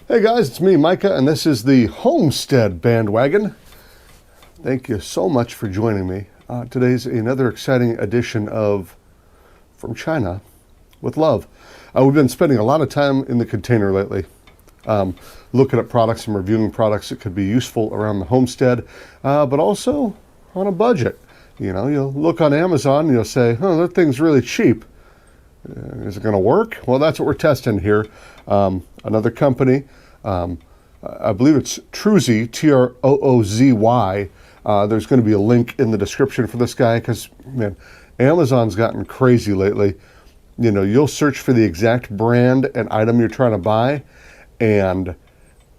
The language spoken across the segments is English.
Hey guys, it's me, Micah, and this is the Homestead Bandwagon. Thank you so much for joining me. Today's another exciting edition of From China with Love. We've been spending a lot of time in the container lately, looking at products and reviewing products that could be useful around the homestead, but also on a budget. You know, you'll look on Amazon and you'll say, oh, that thing's really cheap. Is it going to work? Well, that's what we're testing here. Another company, I believe it's Troozy, Troozy. There's going to be a link in the description for this guy because, man, Amazon's gotten crazy lately. You know, you'll search for the exact brand and item you're trying to buy, and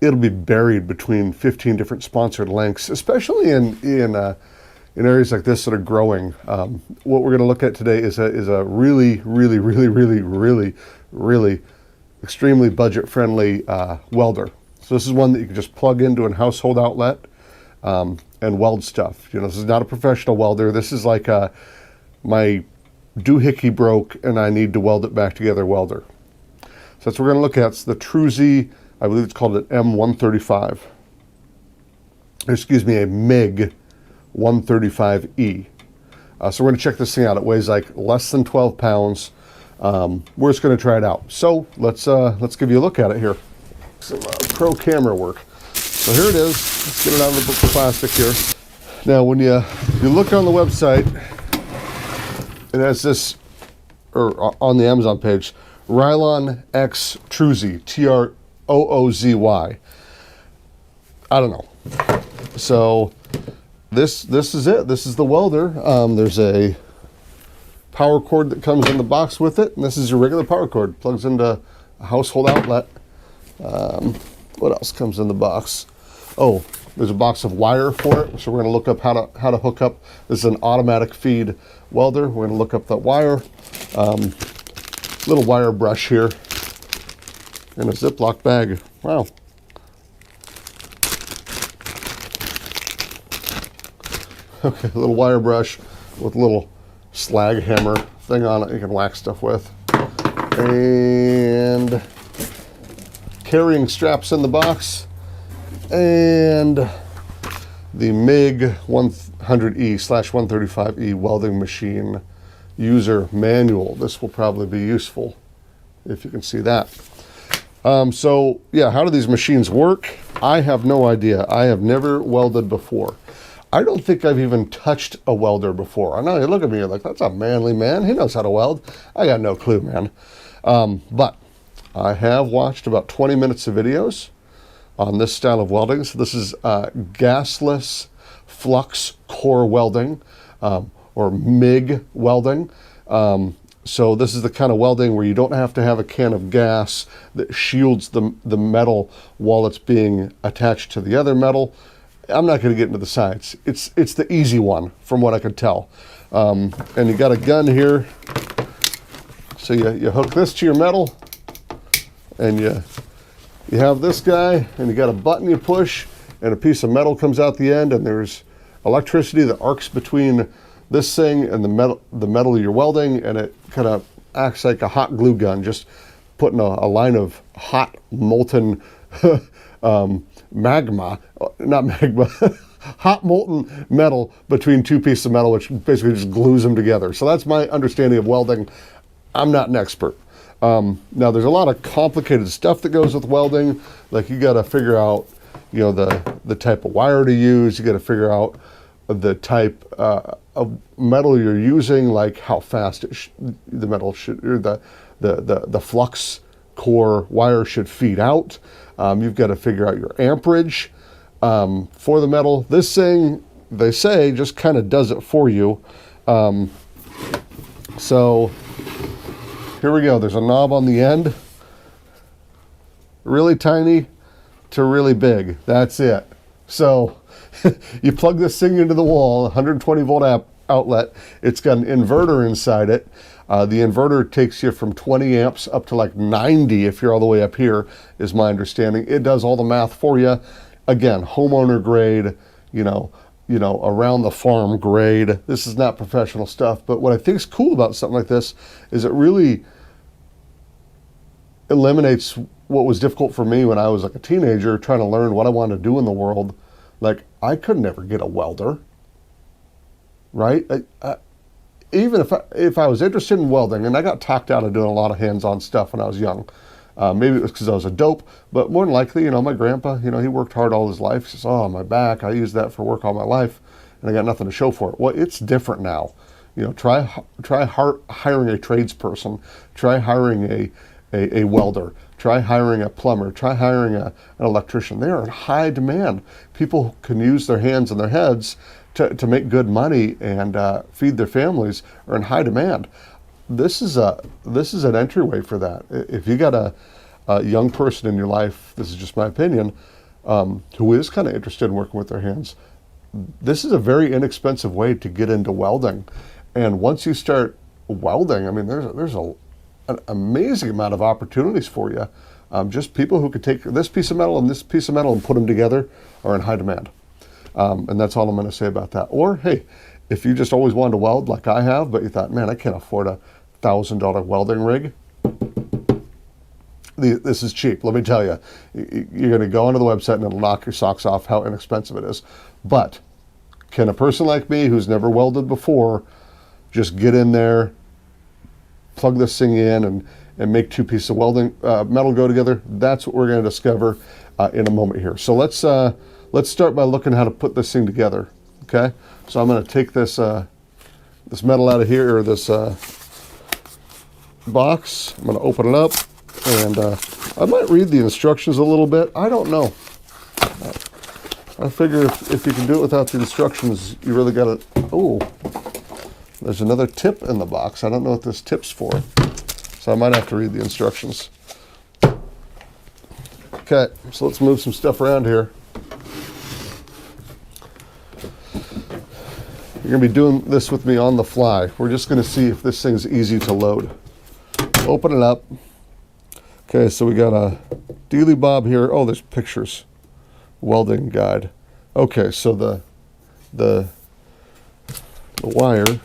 it'll be buried between 15 different sponsored links, especially in areas like this that are growing. What we're going to look at today is a really extremely budget-friendly welder. So this is one that you can just plug into a household outlet and weld stuff. You know, this is not a professional welder. This is like my doohickey broke and I need to weld it back together welder. So that's what we're going to look at. It's the Troozy, I believe it's called an M135. Excuse me, a MIG 135E. So we're going to check this thing out. It weighs like less than 12 pounds. We're just going to try it out. So let's give you a look at it here. Some pro camera work. So here it is. Let's get it out of the plastic here. Now when you look on the website, it has this, or on the Amazon page, Rylon X Troozy, Troozy. I don't know. So this is it. This is the welder. There's a power cord that comes in the box with it, and this is your regular power cord. Plugs into a household outlet. What else comes in the box? Oh, there's a box of wire for it, so we're going to look up how to hook up. This is an automatic feed welder. We're going to look up that wire. Little wire brush here in a Ziploc bag. Wow. Okay, a little wire brush with a little slag hammer thing on it you can whack stuff with. And carrying straps in the box. And the MIG 100E/135E welding machine user manual. This will probably be useful if you can see that. So yeah, how do these machines work? I have no idea. I have never welded before. I don't think I've even touched a welder before. I know you look at me, you're like, that's a manly man. He knows how to weld. I got no clue, man. But I have watched about 20 minutes of videos on this style of welding. So this is gasless flux core welding, or MIG welding. So this is the kind of welding where you don't have to have a can of gas that shields the metal while it's being attached to the other metal. I'm not going to get into the science. It's the easy one from what I could tell. And you got a gun here. So you hook this to your metal, and you have this guy, and you got a button you push, and a piece of metal comes out the end, and there's electricity that arcs between this thing and the metal you're welding, and it kind of acts like a hot glue gun, just putting a line of hot molten hot molten metal between two pieces of metal, which basically just glues them together. So that's my understanding of welding. I'm not an expert. Now there's a lot of complicated stuff that goes with welding. Like you got to figure out, you know, the type of wire to use. You got to figure out the type of metal you're using, like how fast the metal should, or the flux core wire should feed out. You've got to figure out your amperage for the metal. This thing, they say, just kind of does it for you. So here we go. There's a knob on the end, really tiny to really big. That's it. So you plug this thing into the wall, 120 volt outlet. It's got an inverter inside it. The inverter takes you from 20 amps up to like 90 if you're all the way up here, is my understanding. It does all the math for you. Again, homeowner grade, you know, around the farm grade. This is not professional stuff, but what I think is cool about something like this is it really eliminates what was difficult for me when I was like a teenager trying to learn what I wanted to do in the world. Like, I could never get a welder, right? Even if I was interested in welding, and I got talked out of doing a lot of hands-on stuff when I was young. Maybe it was because I was a dope, but more than likely, you know, my grandpa, you know, he worked hard all his life. He says, oh, my back, I used that for work all my life, and I got nothing to show for it. Well, it's different now. You know, try hiring a tradesperson, try hiring a welder, try hiring a plumber, try hiring an electrician. They are in high demand. People can use their hands and their heads to make good money and feed their families are in high demand. This is an entryway for that. If you got a young person in your life, this is just my opinion, who is kind of interested in working with their hands, this is a very inexpensive way to get into welding. And once you start welding, I mean, there's an amazing amount of opportunities for you. Just people who could take this piece of metal and this piece of metal and put them together are in high demand. And that's all I'm going to say about that. Or, hey, if you just always wanted to weld like I have, but you thought, man, I can't afford a $1,000 welding rig, this is cheap. Let me tell you, you're going to go onto the website and it'll knock your socks off how inexpensive it is. But can a person like me who's never welded before just get in there, plug this thing in, and make two pieces of welding metal go together? That's what we're going to discover in a moment here. So let's start by looking how to put this thing together. Okay, so I'm going to take this this metal out of here, or this box. I'm going to open it up, and I might read the instructions a little bit. I don't know. I figure if you can do it without the instructions, you really got to. Oh, there's another tip in the box. I don't know what this tip's for, so I might have to read the instructions. Okay, so let's move some stuff around here. You're going to be doing this with me on the fly. We're just going to see if this thing's easy to load. Open it up. Okay, so we got a dealy bob here. Oh, there's pictures. Welding guide. Okay, so the wire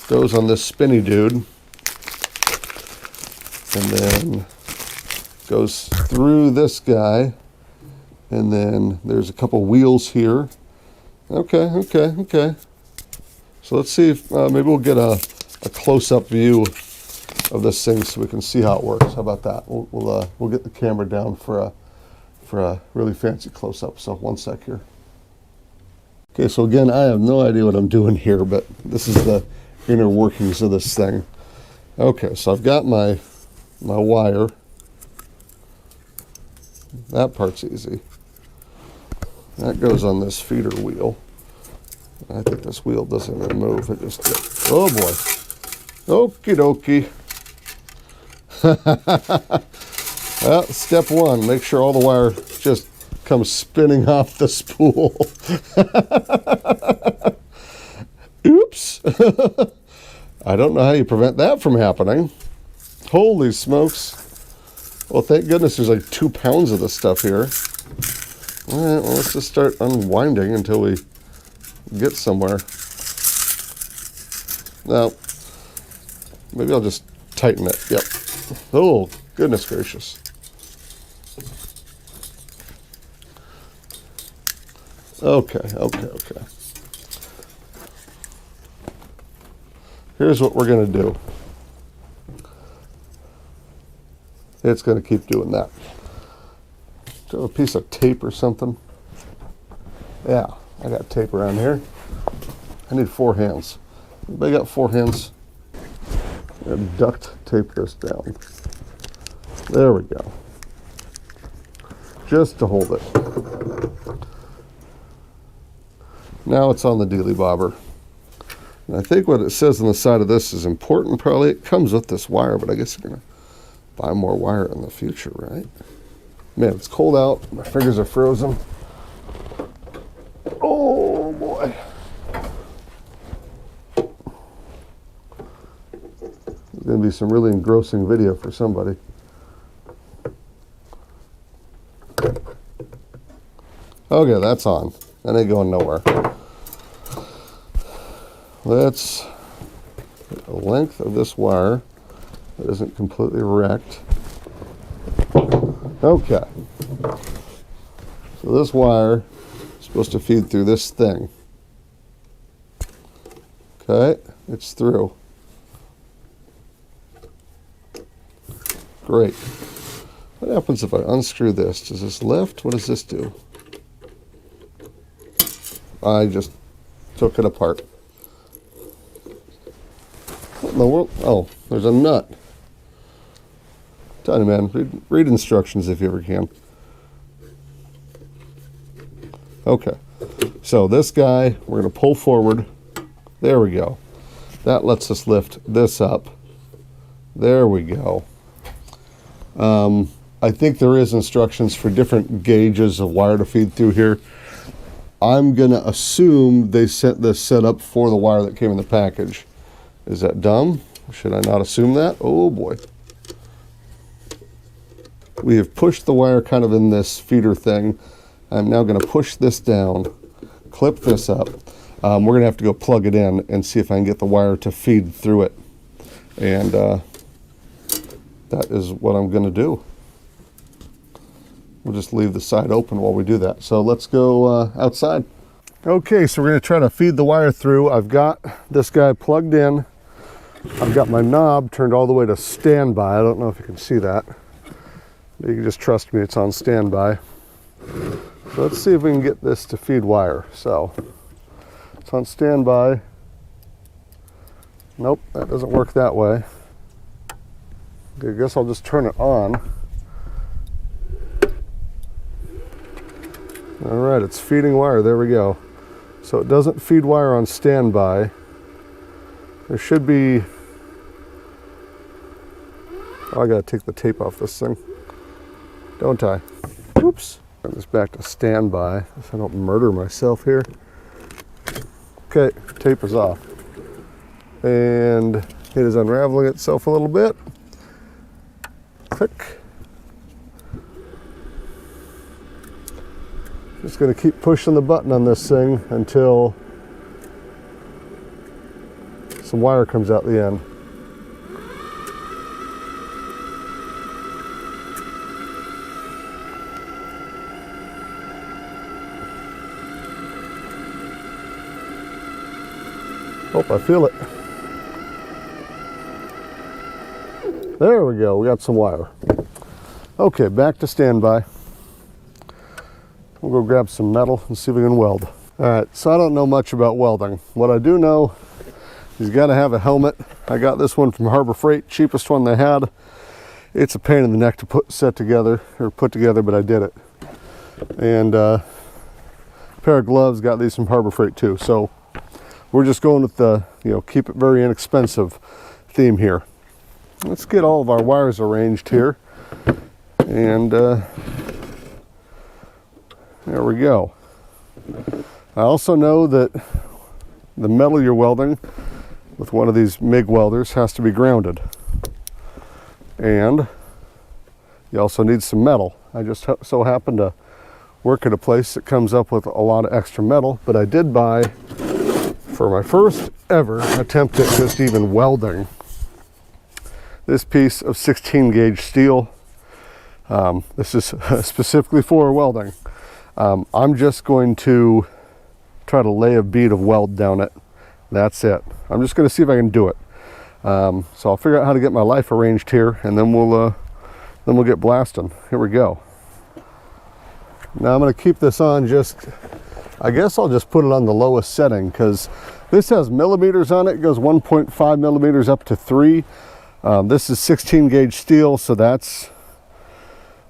goes on this spinny dude, and then goes through this guy, and then there's a couple wheels here. Okay. So let's see if maybe we'll get a close-up view of this thing so we can see how it works. How about that? We'll get the camera down for a really fancy close-up. So one sec here. Okay, so again, I have no idea what I'm doing here, but this is the inner workings of this thing. Okay, so I've got my wire. That part's easy. That goes on this feeder wheel. I think this wheel doesn't even move. It just goes. Oh boy. Okie dokie. Well, step one, make sure all the wire just comes spinning off the spool. Oops. I don't know how you prevent that from happening. Holy smokes. Well, thank goodness there's like 2 pounds of this stuff here. All right, well, let's just start unwinding until we get somewhere. Now, maybe I'll just tighten it. Yep. Oh, goodness gracious. Okay. Here's what we're going to do. It's going to keep doing that. Do you have a piece of tape or something? Yeah, I got tape around here. I need 4 hands. Anybody got 4 hands? I'm gonna duct tape this down. There we go. Just to hold it. Now it's on the dealy bobber. And I think what it says on the side of this is important. Probably it comes with this wire, but I guess you're gonna buy more wire in the future, right? Man, it's cold out. My fingers are frozen. Oh boy. There's going to be some really engrossing video for somebody. Okay, that's on. That ain't going nowhere. Let's get the length of this wire It isn't completely wrecked. Okay. So this wire is supposed to feed through this thing. Okay, it's through. Great. What happens if I unscrew this? Does this lift? What does this do? I just took it apart. What in the world? Oh, there's a nut. Tell you, man, read instructions if you ever can. Okay, so this guy, we're going to pull forward. There we go. That lets us lift this up. There we go. I think there is instructions for different gauges of wire to feed through here. I'm going to assume they set this set up for the wire that came in the package. Is that dumb? Should I not assume that? Oh boy. We have pushed the wire kind of in this feeder thing. I'm now going to push this down, clip this up. We're going to have to go plug it in and see if I can get the wire to feed through it. And that is what I'm going to do. We'll just leave the side open while we do that. So let's go outside. Okay, so we're going to try to feed the wire through. I've got this guy plugged in. I've got my knob turned all the way to standby. I don't know if you can see that. You can just trust me, it's on standby. So let's see if we can get this to feed wire. So it's on standby. Nope, that doesn't work that way. I guess I'll just turn it on. All right, it's feeding wire, there we go. So it doesn't feed wire on standby. There should be, oh, I gotta take the tape off this thing, don't I? Oops. Turn this back to standby so I don't murder myself here. Okay, tape is off. And it is unraveling itself a little bit. Click. Just going to keep pushing the button on this thing until some wire comes out the end. Oh, I feel it. There we go, we got some wire. Okay, back to standby. We'll go grab some metal and see if we can weld. All right, so I don't know much about welding. What I do know is you gotta have a helmet. I got this one from Harbor Freight, cheapest one they had. It's a pain in the neck to put together, but I did it. And a pair of gloves, got these from Harbor Freight too. So we're just going with the, keep it very inexpensive theme here. Let's get all of our wires arranged here. And there we go. I also know that the metal you're welding with one of these MIG welders has to be grounded. And you also need some metal. I just so happen to work at a place that comes up with a lot of extra metal, but I did buy, for my first ever attempt at just even welding, this piece of 16 gauge steel. This is specifically for welding. I'm just going to try to lay a bead of weld down it. That's it. I'm just going to see if I can do it. So I'll figure out how to get my life arranged here, and then we'll get blasting. Here we go. Now I'm going to keep this on I guess I'll just put it on the lowest setting, because this has millimeters on it. It goes 1.5 millimeters up to 3. This is 16 gauge steel, so that's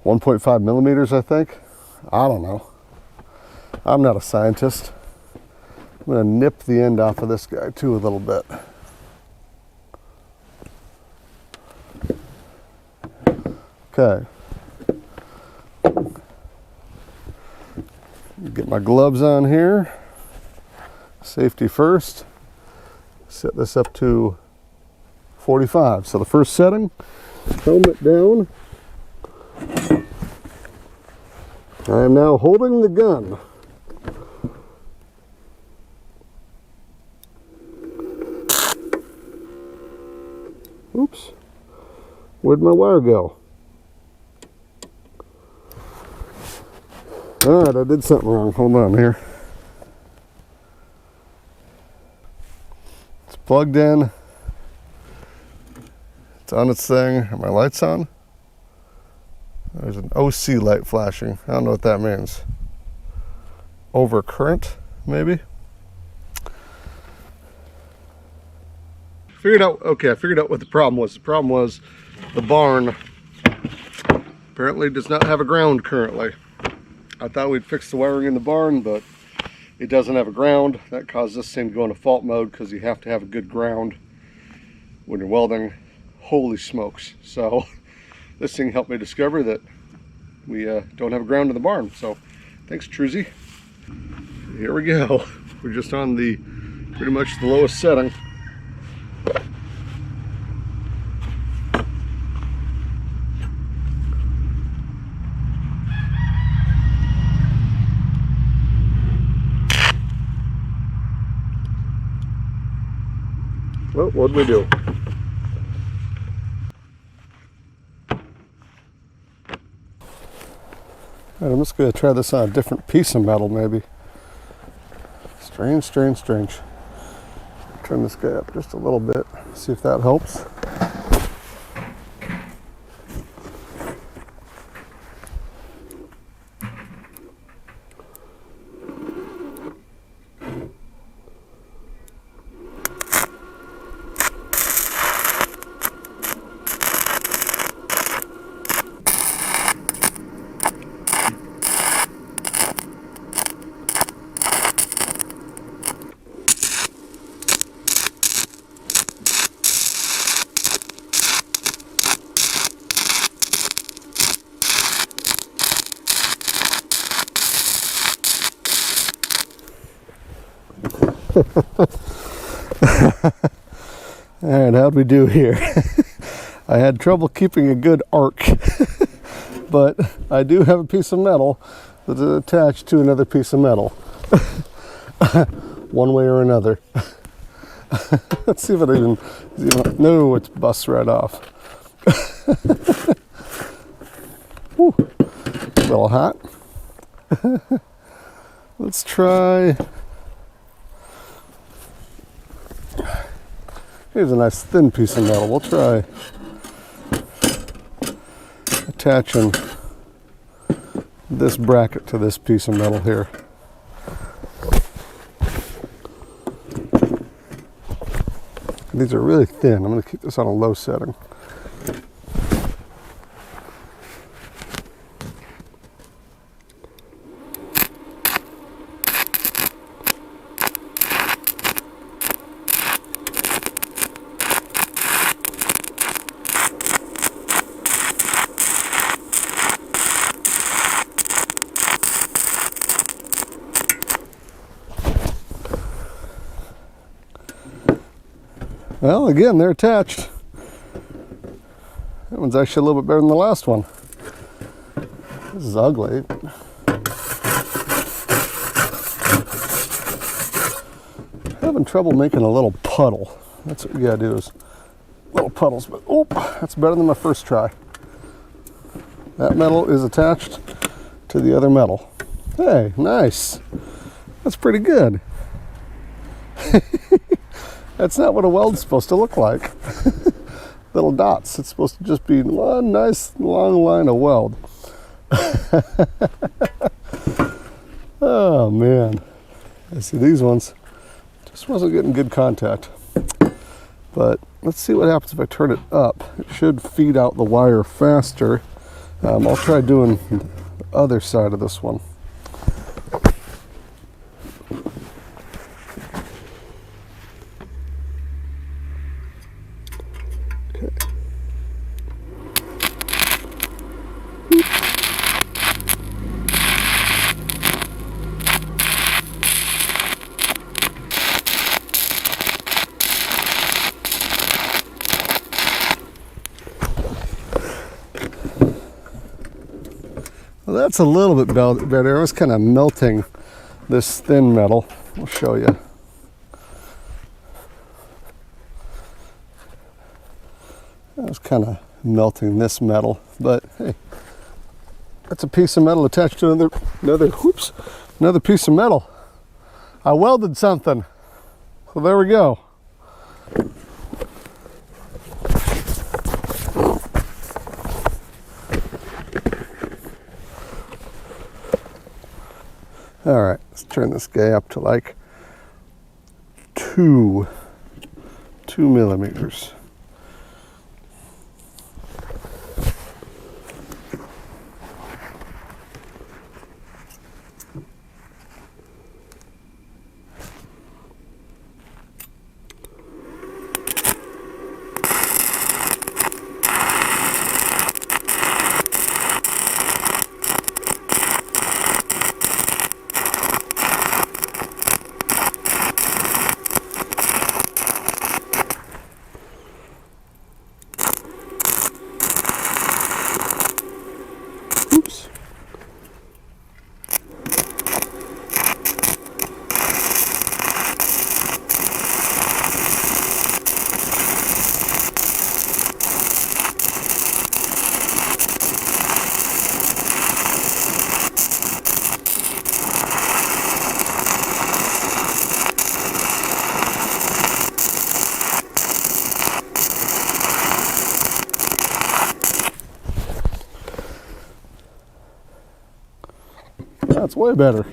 1.5 millimeters, I think. I don't know. I'm not a scientist. I'm going to nip the end off of this guy too a little bit. Okay. Get my gloves on here. Safety first. Set this up to 45. So the first setting, helmet down. I am now holding the gun. Oops. Where'd my wire go? Alright, I did something wrong. Hold on here. It's plugged in. It's on its thing. Are my lights on? There's an OC light flashing. I don't know what that means. Over current, maybe? I figured out what the problem was. The problem was the barn apparently does not have a ground currently. I thought we'd fix the wiring in the barn, but it doesn't have a ground. That caused this thing to go into fault mode because you have to have a good ground when you're welding. Holy smokes. So this thing helped me discover that we don't have a ground in the barn. So thanks, Troozy. Here we go. We're just on the pretty much the lowest setting. Well, what'd we do? Alright, I'm just going to try this on a different piece of metal, maybe. Strange. Turn this guy up just a little bit, see if that helps. Alright, how'd we do here? I had trouble keeping a good arc, but I do have a piece of metal that's attached to another piece of metal. One way or another. Let's see if it even, no, it busts right off. Whew, a little hot. Let's try. Here's a nice thin piece of metal. We'll try attaching this bracket to this piece of metal here. These are really thin. I'm going to keep this on a low setting. Well, again, they're attached. That one's actually a little bit better than the last one. This is ugly. Having trouble making a little puddle. That's what you gotta do, is little puddles, but oh, that's better than my first try. That metal is attached to the other metal. Hey, nice. That's pretty good. That's not what a weld's supposed to look like. Little dots. It's supposed to just be one nice long line of weld. Oh man. I see these ones. Just wasn't getting good contact. But let's see what happens if I turn it up. It should feed out the wire faster. I'll try doing the other side of this one. Well, that's a little bit better. I was kind of melting this thin metal. I'll show you. I was kind of melting this metal, but hey, that's a piece of metal attached to another piece of metal. I welded something, so there we go. All right, let's turn this guy up to like 2 millimeters. Oops. That's way better.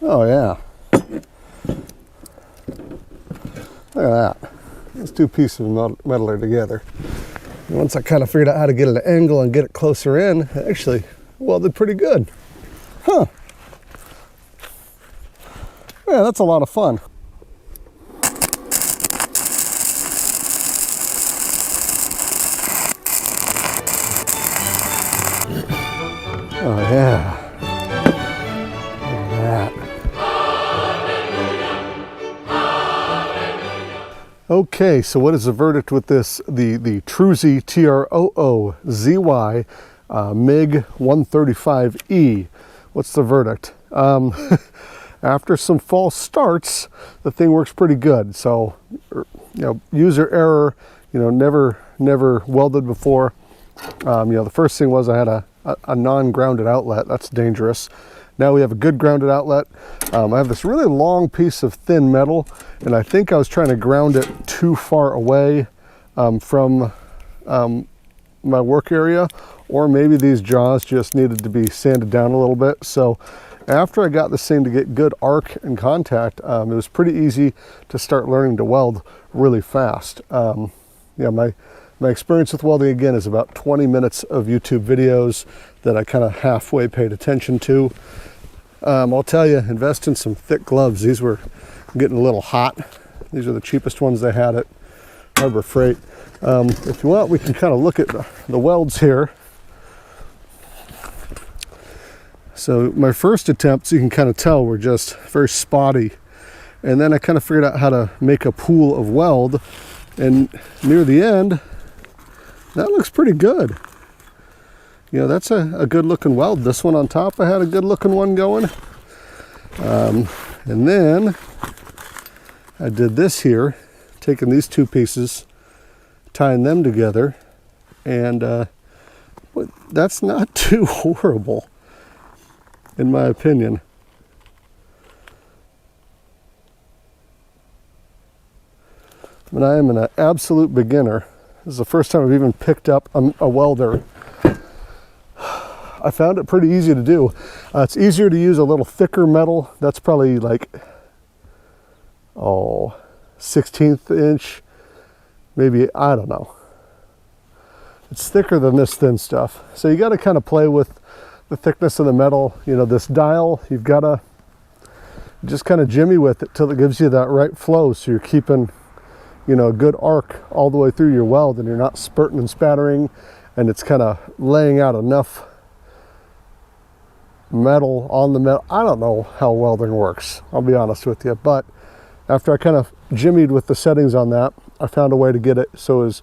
Oh yeah. Look at that. Those two pieces of metal are together. And once I kind of figured out how to get it at an angle and get it closer in, it actually welded pretty good. Huh. Yeah, that's a lot of fun. Oh yeah. Look at that. Okay, so what is the verdict with this? The Troozy Troozy MIG 135E. What's the verdict? After some false starts, the thing works pretty good. So, user error. Never welded before. The first thing was I had a non-grounded outlet. That's dangerous. Now we have a good grounded outlet. I have this really long piece of thin metal, and I think I was trying to ground it too far away from my work area, or maybe these jaws just needed to be sanded down a little bit. So after I got this thing to get good arc and contact, it was pretty easy to start learning to weld really fast. My experience with welding, again, is about 20 minutes of YouTube videos that I kind of halfway paid attention to. I'll tell you, invest in some thick gloves. These were getting a little hot. These are the cheapest ones they had at Harbor Freight. If you want, we can kind of look at the welds here. So my first attempts, you can kind of tell, were just very spotty. And then I kind of figured out how to make a pool of weld. And near the end, that looks pretty good. That's a good looking weld. This one on top, I had a good looking one going. And then I did this here, taking these two pieces, tying them together, and that's not too horrible, in my opinion. But I am an absolute beginner. This is the first time I've even picked up a welder. I found it pretty easy to do. It's easier to use a little thicker metal. That's probably like, 16th inch, maybe, I don't know. It's thicker than this thin stuff. So you got to kind of play with the thickness of the metal. This dial, you've got to just kind of jimmy with it till it gives you that right flow, so you're keeping a good arc all the way through your weld, and you're not spurting and spattering, and it's kind of laying out enough metal on the metal. I don't know how welding works, I'll be honest with you, but after I kind of jimmied with the settings on that, I found a way to get it so it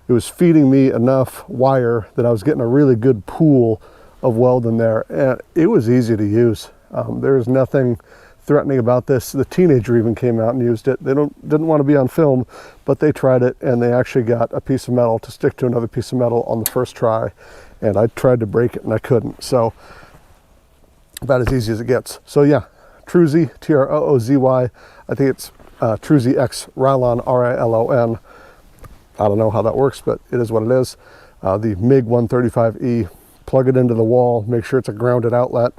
was feeding me enough wire that I was getting a really good pool of weld in there, and it was easy to use. There's nothing threatening about this. The teenager even came out and used it. They didn't want to be on film, but they tried it, and they actually got a piece of metal to stick to another piece of metal on the first try, and I tried to break it and I couldn't. So about as easy as it gets. So yeah, Troozy, Troozy. I think it's Troozy X Rylon, Rilon. I don't know how that works, but it is what it is. The MIG 135E, plug it into the wall, make sure it's a grounded outlet,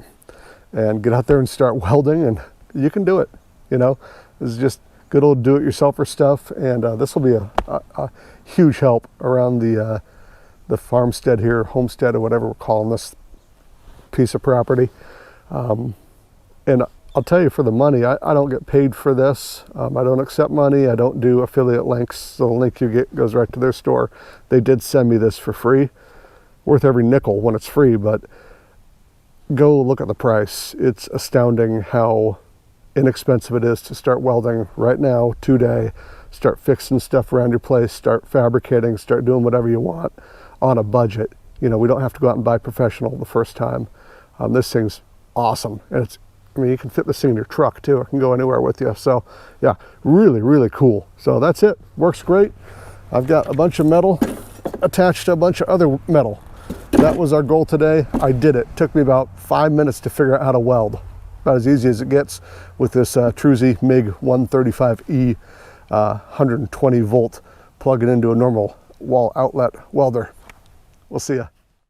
and get out there and start welding, and you can do it. You know, this is just good old do-it-yourselfer stuff, and this will be a huge help around the farmstead here, homestead, or whatever we're calling this piece of property. And I'll tell you, for the money, I don't get paid for this. I don't accept money. I don't do affiliate links. So the link you get goes right to their store. They did send me this for free, worth every nickel when it's free, but go look at the price. It's astounding how inexpensive it is to start welding right now, today. Start fixing stuff around your place, start fabricating, start doing whatever you want on a budget. You know, we don't have to go out and buy professional the first time. This thing's awesome, and I mean, you can fit this thing in your truck too. It can go anywhere with you. So yeah, really, really cool. So that's it. Works great. I've got a bunch of metal attached to a bunch of other metal. That was our goal today. I did it. Took me about 5 minutes to figure out how to weld. About as easy as it gets with this Troozy MIG 135E 120 volt. Plug it into a normal wall outlet welder. We'll see ya.